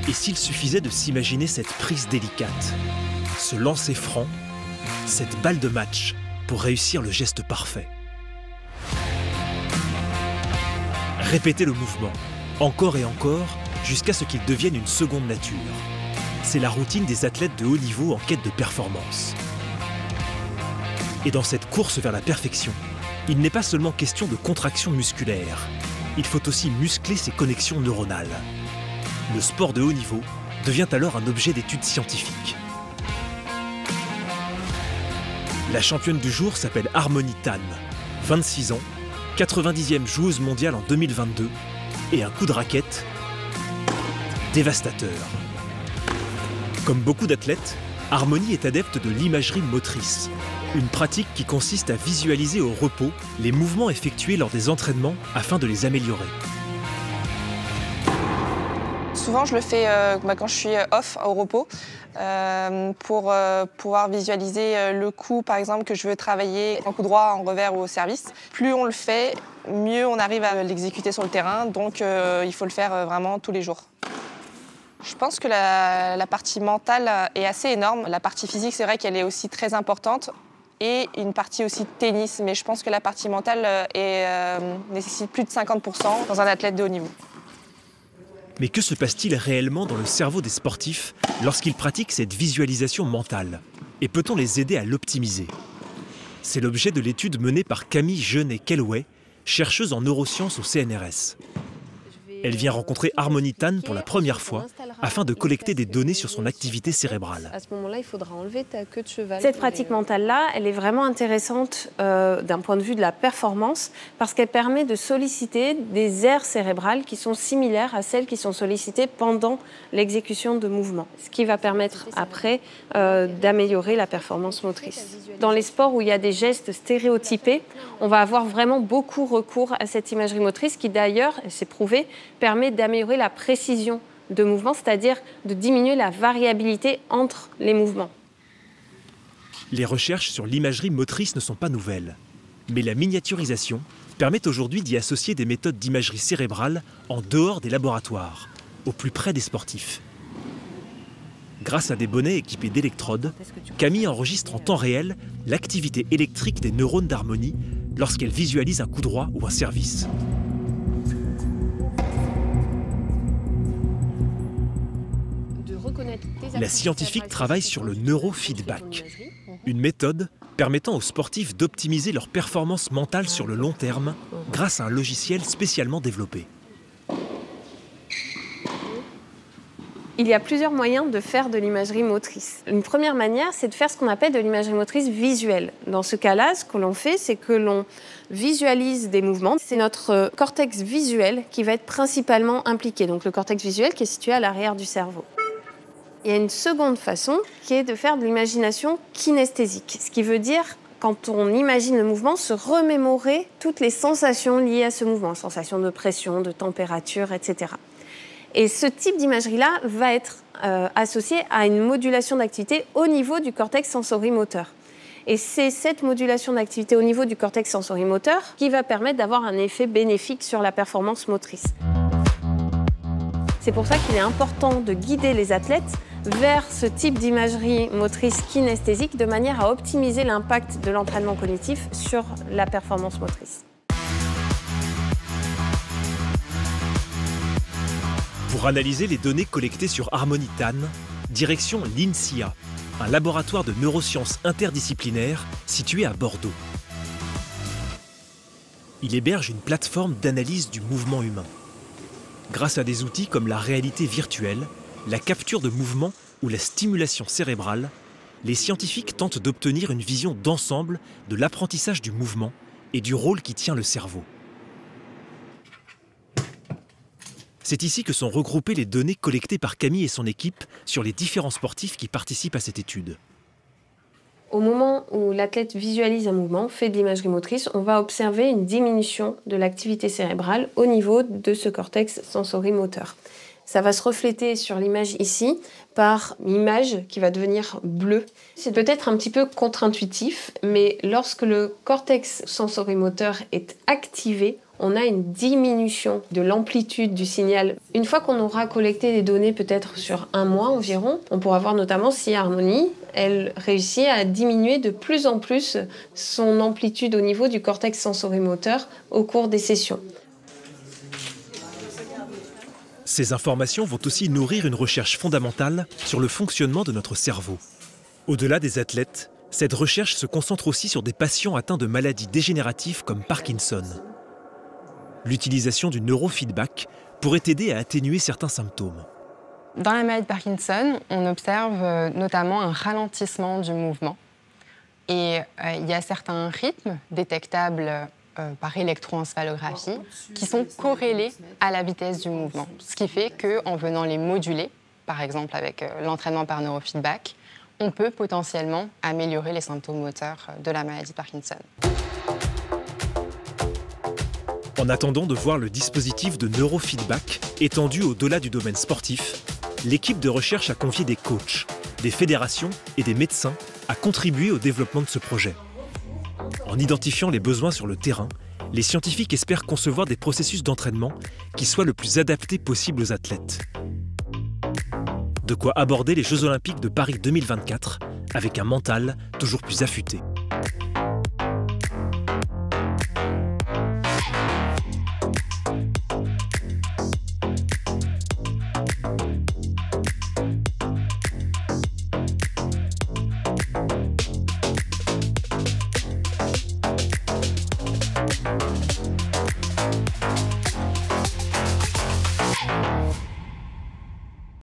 Et s'il suffisait de s'imaginer cette prise délicate, ce lancer franc, cette balle de match pour réussir le geste parfait. Répéter le mouvement, encore et encore, jusqu'à ce qu'il devienne une seconde nature. C'est la routine des athlètes de haut niveau en quête de performance. Et dans cette course vers la perfection, il n'est pas seulement question de contraction musculaire. Il faut aussi muscler ses connexions neuronales. Le sport de haut niveau devient alors un objet d'étude scientifique. La championne du jour s'appelle Harmony Tan, 26 ans, 90e joueuse mondiale en 2022 et un coup de raquette dévastateur. Comme beaucoup d'athlètes, Harmony est adepte de l'imagerie motrice, une pratique qui consiste à visualiser au repos les mouvements effectués lors des entraînements afin de les améliorer. Souvent, je le fais quand je suis off, au repos, pour pouvoir visualiser le coup, par exemple, que je veux travailler en coup droit, en revers ou au service. Plus on le fait, mieux on arrive à l'exécuter sur le terrain, donc il faut le faire vraiment tous les jours. Je pense que la partie mentale est assez énorme. La partie physique, c'est vrai qu'elle est aussi très importante, et une partie aussi de tennis, mais je pense que la partie mentale nécessite plus de 50% dans un athlète de haut niveau. Mais que se passe-t-il réellement dans le cerveau des sportifs lorsqu'ils pratiquent cette visualisation mentale? Et peut-on les aider à l'optimiser? C'est l'objet de l'étude menée par Camille Jeunet-Kellway, chercheuse en neurosciences au CNRS. Elle vient rencontrer Harmony Tan pour la première fois afin de collecter des données sur son activité cérébrale. À ce moment-là, il faudra enlever ta queue de cheval. Cette pratique mentale-là, elle est vraiment intéressante d'un point de vue de la performance parce qu'elle permet de solliciter des aires cérébrales qui sont similaires à celles qui sont sollicitées pendant l'exécution de mouvements, ce qui va permettre après d'améliorer la performance motrice. Dans les sports où il y a des gestes stéréotypés, on va avoir vraiment beaucoup recours à cette imagerie motrice qui d'ailleurs, c'est prouvé, permet d'améliorer la précision de mouvement, c'est-à-dire de diminuer la variabilité entre les mouvements. Les recherches sur l'imagerie motrice ne sont pas nouvelles, mais la miniaturisation permet aujourd'hui d'y associer des méthodes d'imagerie cérébrale en dehors des laboratoires, au plus près des sportifs. Grâce à des bonnets équipés d'électrodes, Camille enregistre en temps réel l'activité électrique des neurones d'Harmony lorsqu'elle visualise un coup droit ou un service. La scientifique travaille sur le neurofeedback, une méthode permettant aux sportifs d'optimiser leur performance mentale sur le long terme grâce à un logiciel spécialement développé. Il y a plusieurs moyens de faire de l'imagerie motrice. Une première manière, c'est de faire ce qu'on appelle de l'imagerie motrice visuelle. Dans ce cas-là, ce que l'on fait, c'est que l'on visualise des mouvements. C'est notre cortex visuel qui va être principalement impliqué, donc le cortex visuel qui est situé à l'arrière du cerveau. Il y a une seconde façon qui est de faire de l'imagination kinesthésique, ce qui veut dire, quand on imagine le mouvement, se remémorer toutes les sensations liées à ce mouvement, sensations de pression, de température, etc. Et ce type d'imagerie-là va être associé à une modulation d'activité au niveau du cortex sensorimoteur. Et c'est cette modulation d'activité au niveau du cortex sensorimoteur qui va permettre d'avoir un effet bénéfique sur la performance motrice. C'est pour ça qu'il est important de guider les athlètes vers ce type d'imagerie motrice kinesthésique de manière à optimiser l'impact de l'entraînement cognitif sur la performance motrice. Pour analyser les données collectées sur Harmony Tan, direction l'INSIA, un laboratoire de neurosciences interdisciplinaires situé à Bordeaux. Il héberge une plateforme d'analyse du mouvement humain. Grâce à des outils comme la réalité virtuelle, la capture de mouvements ou la stimulation cérébrale, les scientifiques tentent d'obtenir une vision d'ensemble de l'apprentissage du mouvement et du rôle qui tient le cerveau. C'est ici que sont regroupées les données collectées par Camille et son équipe sur les différents sportifs qui participent à cette étude. Au moment où l'athlète visualise un mouvement, fait de l'imagerie motrice, on va observer une diminution de l'activité cérébrale au niveau de ce cortex sensorimoteur. Ça va se refléter sur l'image ici par une image qui va devenir bleue. C'est peut-être un petit peu contre-intuitif, mais lorsque le cortex sensorimoteur est activé, on a une diminution de l'amplitude du signal. Une fois qu'on aura collecté des données peut-être sur 1 mois environ, on pourra voir notamment si Harmonie, elle réussit à diminuer de plus en plus son amplitude au niveau du cortex sensorimoteur au cours des sessions. Ces informations vont aussi nourrir une recherche fondamentale sur le fonctionnement de notre cerveau. Au-delà des athlètes, cette recherche se concentre aussi sur des patients atteints de maladies dégénératives comme Parkinson. L'utilisation du neurofeedback pourrait aider à atténuer certains symptômes. Dans la maladie de Parkinson, on observe notamment un ralentissement du mouvement. Et il y a certains rythmes détectables par électroencéphalographie qui sont corrélés à la vitesse du mouvement. Ce qui fait qu'en venant les moduler, par exemple avec l'entraînement par neurofeedback, on peut potentiellement améliorer les symptômes moteurs de la maladie de Parkinson. En attendant de voir le dispositif de neurofeedback étendu au-delà du domaine sportif, l'équipe de recherche a convié des coachs, des fédérations et des médecins à contribuer au développement de ce projet. En identifiant les besoins sur le terrain, les scientifiques espèrent concevoir des processus d'entraînement qui soient le plus adaptés possible aux athlètes. De quoi aborder les Jeux Olympiques de Paris 2024 avec un mental toujours plus affûté.